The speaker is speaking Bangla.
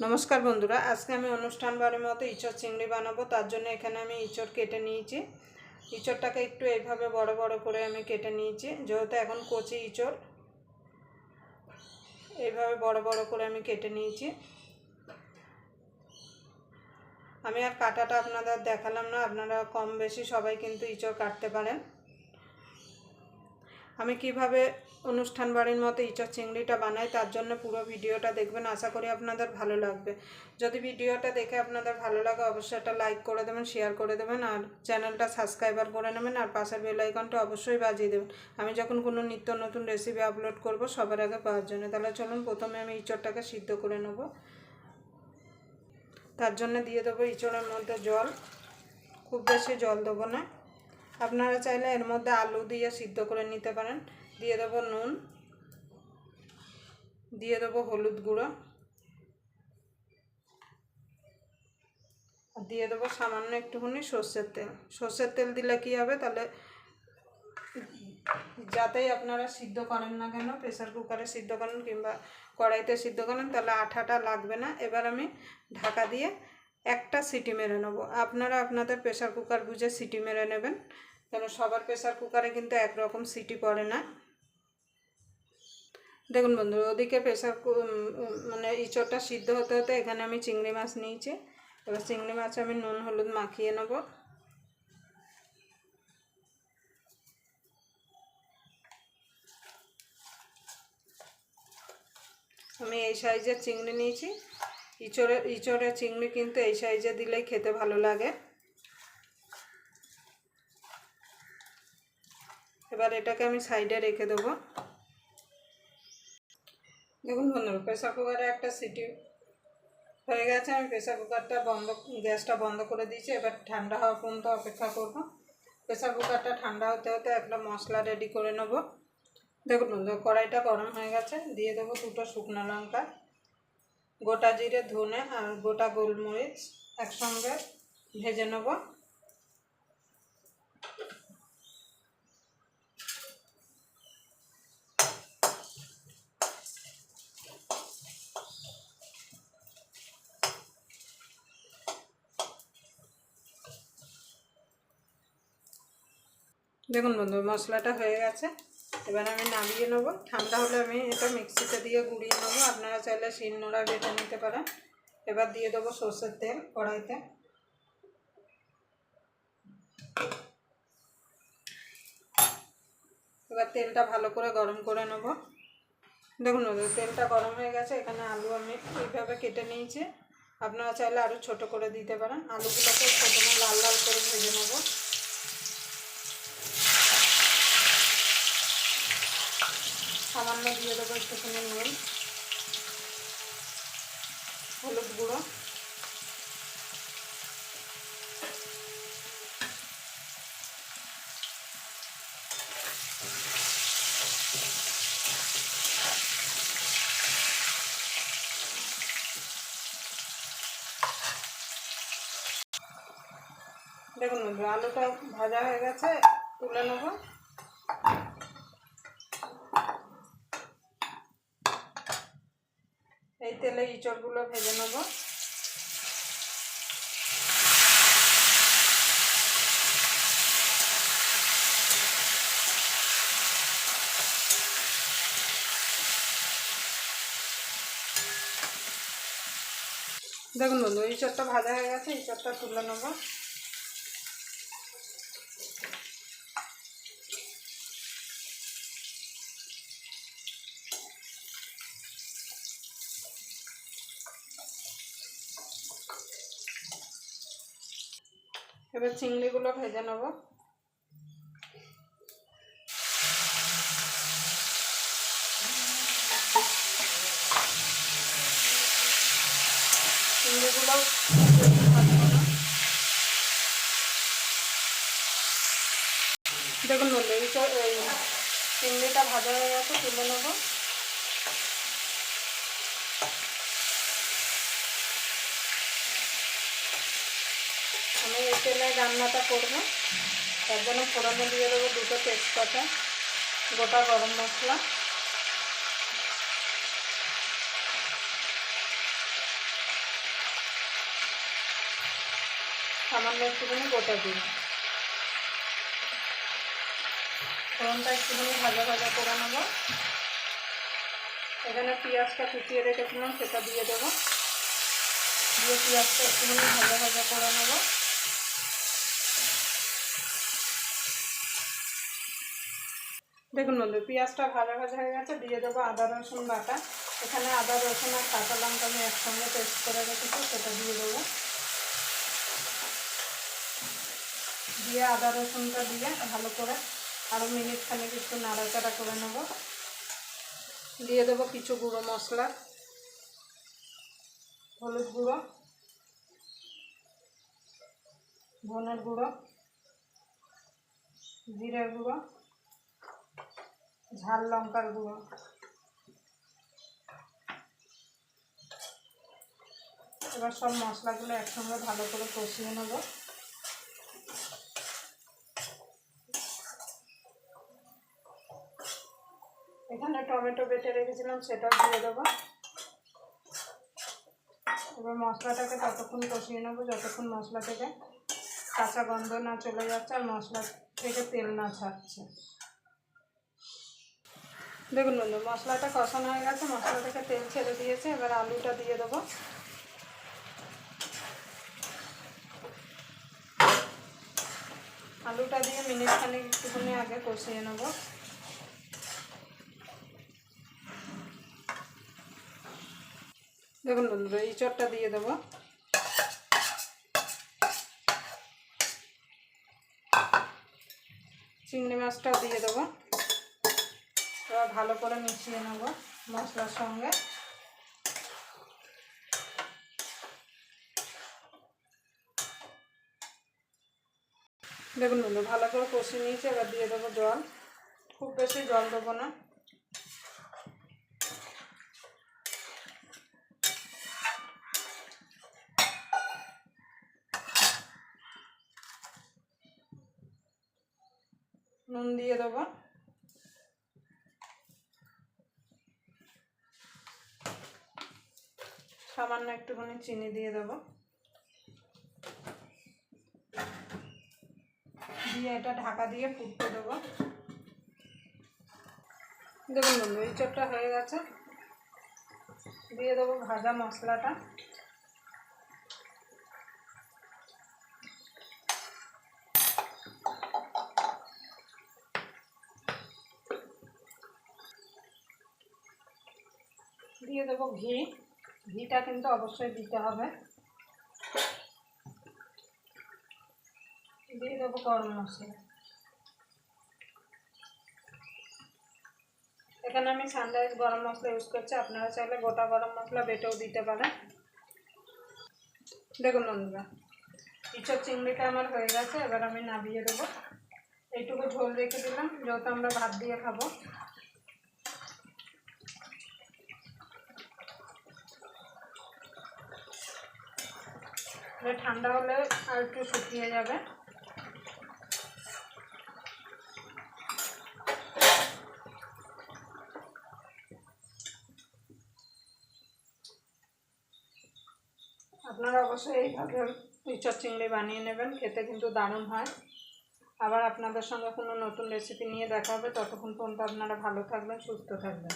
नमस्कार बंधुरा आज के हमें अनुष्ठान बारे मतो इचड़ चिंगड़ी बानाबो। तार जन्य एखाने आमी इचड़ केटे निয়েছি। इचड़टाके एकटु এইভাবে বড় বড় করে আমি কেটে নিয়েছি। যেহেতু এখন কচি ইচড় এইভাবে বড় বড় করে আমি কেটে নিয়েছি। আমি আর কাটাটা আপনাদের দেখালাম না, আপনারা কম বেশি সবাই কিন্তু ইচড় কাটতে পারেন। আমি কিভাবে অনুষ্ঠান বাড়ির মতো ইচড় চিংড়িটা বানাই তার জন্য পুরো ভিডিওটা দেখবেন, আশা করি আপনাদের ভালো লাগবে। যদি ভিডিওটা দেখে আপনাদের ভালো লাগে অবশ্যই একটা লাইক করে দেবেন, শেয়ার করে দেবেন আর চ্যানেলটা সাবস্ক্রাইবার করে নেবেন আর পাশের বেল আইকনটা অবশ্যই বাজিয়ে দেবেন আমি যখন কোনো নিত্য নতুন রেসিপি আপলোড করব সবার আগে পাওয়ার জন্য। তাহলে চলুন প্রথমে আমি ইচড়টাকে সিদ্ধ করে নেব। তার জন্য দিয়ে দেবো ইচড়ের মধ্যে জল, খুব বেশি জল দেবো না। আপনারা চাইলে এর মধ্যে আলু দিয়ে সিদ্ধ করে নিতে পারেন। দিয়ে দেবো নুন, দিয়ে দেবো হলুদ গুঁড়ো আর দিয়ে দেবো সামান্য একটুখানি সর্ষের তেল। সর্ষের তেল দিলে কি হবে, তাহলে যাতেই আপনারা সিদ্ধ করেন না কেন, প্রেসার কুকারে সিদ্ধ করেন কিংবা কড়াইতে সিদ্ধ করেন, তাহলে আঠাটা লাগবে না। এবার আমি ঢাকা দিয়ে একটা সিটি মেরে নেব। আপনারা আপনাদের প্রেসার কুকার বুঝে সিটি মেরে নেবেন, কারণ সবার প্রেসার কুকারে কিন্তু একরকম সিটি পড়ে না। দেখুন বন্ধুরা, ওদিকে মানে ইচড়টা সিদ্ধ হতে হতে এখানে আমি চিংড়ি মাছ নিয়েছি। এবার চিংড়ি মাছে আমি নুন হলুদ মাখিয়ে নেব। আমি এই সাইজের চিংড়ি নিয়েছি। ইচড়ের চিংড়ি কিন্তু এই সাইজে দিলেই খেতে ভালো লাগে। এবার এটাকে আমি সাইডে রেখে দেবো। দেখুন বন্ধুরা, প্রেসার কুকারে একটা সিটি হয়ে গেছে। আমি প্রেসার কুকারটা গ্যাসটা বন্ধ করে দিয়েছি। এবার ঠান্ডা হওয়া পর্যন্ত অপেক্ষা করব। প্রেসার কুকারটা ঠান্ডা হতে হতে একটা মশলা রেডি করে নেব। দেখুন বন্ধুরা, কড়াইটা গরম হয়ে গেছে। দিয়ে দেবো দুটো শুকনো লঙ্কা, গোটা জিরে, ধনে আর গোটা গোলমরিচ একসঙ্গে ভেজে নেব। দেখুন বন্ধু, মশলাটা হয়ে গেছে। এবার আমি নামিয়ে নেব। ঠান্ডা হলে আমি এটা মিক্সিতে দিয়ে গুঁড়িয়ে নেব। আপনারা চাইলে শিলনোড়ায় বেটে নিতে পারেন। এবার দিয়ে দেবো সর্ষের তেল কড়াইতে। এবার তেলটা ভালো করে গরম করে নেব। দেখুন তেলটা গরম হয়ে গেছে। এখানে আলু আমি এইভাবে কেটে নিয়েছি। আপনারা চাইলে আরও ছোট করে দিতে পারেন। আলুগুলোকে প্রথমে লাল লাল করে ভেজে নেব। সামান্য দিয়ে দেবো একটুখানি নুন, হলুদ গুঁড়ো, দেখুন আলুটা ভাজা হয়ে গেছে, তুলে নেব। এই তেলে ইচড়গুলো ভেজে নেব। দেখুন বন্ধু, ইচড়টা ভাজা হয়ে গেছে, ইচড়টা তুলে নেব। এবার চিংড়িগুলো ভেজে নেব। চিংড়িগুলো দেখুন বন্ধু, চিংড়িটা ভাজা হয়ে গেছে, তুলে নেব। আমি এই তেলে রান্নাটা করব, তার জন্য ফোড়নে দিয়ে দেবো দুটো তেজপাতা, গোটা গরম মশলা, সামান্য একটুখানি গোটা জিরে। ফোড়নটা একটুখানি ভাজা ভাজা করে নেবো। এখানে পেঁয়াজটা কুচিয়ে রেখেছিলাম, সেটা দিয়ে দেবো। দিয়ে পেঁয়াজটা একটুখানি ভাজা ভাজা করে নেবো। দেখুন বন্ধু, পেঁয়াজটা ভাজা ভাজা হয়ে গেছে। দিয়ে দেবো আদা রসুন বাটা। এখানে আদা রসুন আর কাঁচা লঙ্কা আমি একসঙ্গে পেস্ট করে রেখেছি, সেটা দিয়ে দেবো। দিয়ে আদা রসুনটা দিয়ে ভালো করে আরও মিনিট খানেক একটু নাড়াচাড়া করে নেব। দিয়ে দেবো কিছু গুঁড়ো মশলা, হলুদ গুঁড়ো, ধনের গুঁড়ো, জিরের গুঁড়ো, ঝাল লঙ্কার গুঁড়ো। এবার সব মশলাগুলো একসঙ্গে ভালো করে কষিয়ে নেব। এখানে টমেটো বেটে রেখেছিলাম, সেটাও দিয়ে দেবো। এবার মশলাটাকে ততক্ষণ কষিয়ে নেবো যতক্ষণ মশলা থেকে কাঁচা গন্ধ না চলে যাচ্ছে আর মশলা থেকে তেল না ছাড়ছে। দেখুন বন্ধু, মশলাটা কষানো হয়ে গেছে, মশলা থেকে তেল ছেড়ে দিয়েছে। এবার আলুটা দিয়ে দেবো। আলুটা দিয়ে মিনিট খানেক একটুখানি আগে কষিয়ে নেব। দেখুন বন্ধুরা, এঁচোড়টা দিয়ে দেবো। চিংড়ি মাছটাও দিয়ে দেবো। এবার ভালো করে মিশিয়ে নেব মশলার সঙ্গে। দেখুন বন্ধু, ভালো করে কষিয়ে নিয়েছি। এবার দিয়ে দেবো জল। খুব বেশি জল দেবো না। নুন দিয়ে দেবো। সামান্য একটুখানি চিনি দিয়ে দেবো। দিয়ে এটা ঢাকা দিয়ে ফুটতে দেবো। দেখুন বন্ধু, এঁচোড়টা হয়ে গেছে। দিয়ে দেবো ভাজা মশলাটা। দিয়ে দেবো ঘি। ঘিটা কিন্তু অবশ্যই দিতে হবে। দিয়ে দেবো গরম মশলা। এখানে আমি সানরাইজ গরম মশলা ইউজ করছি, আপনারা চাইলে গোটা গরম মশলা বেটেও দিতে পারেন। দেখুন বন্ধুরা, ইঁচড় চিংড়িটা আমার হয়ে গেছে। এবার আমি নামিয়ে দেবো। এইটুকু ঝোল রেখে দিলাম, যেহেতু আমরা ভাত দিয়ে খাবো। ঠান্ডা হলে আর একটু শুকিয়ে যাবে। আপনারা অবশ্যই এইভাবে ইঁচড় চিংড়ি বানিয়ে নেবেন, খেতে কিন্তু দারুণ হয়। আবার আপনাদের সঙ্গে কোনো নতুন রেসিপি নিয়ে দেখা হবে। ততক্ষণ পর্যন্ত আপনারা ভালো থাকবেন, সুস্থ থাকবেন।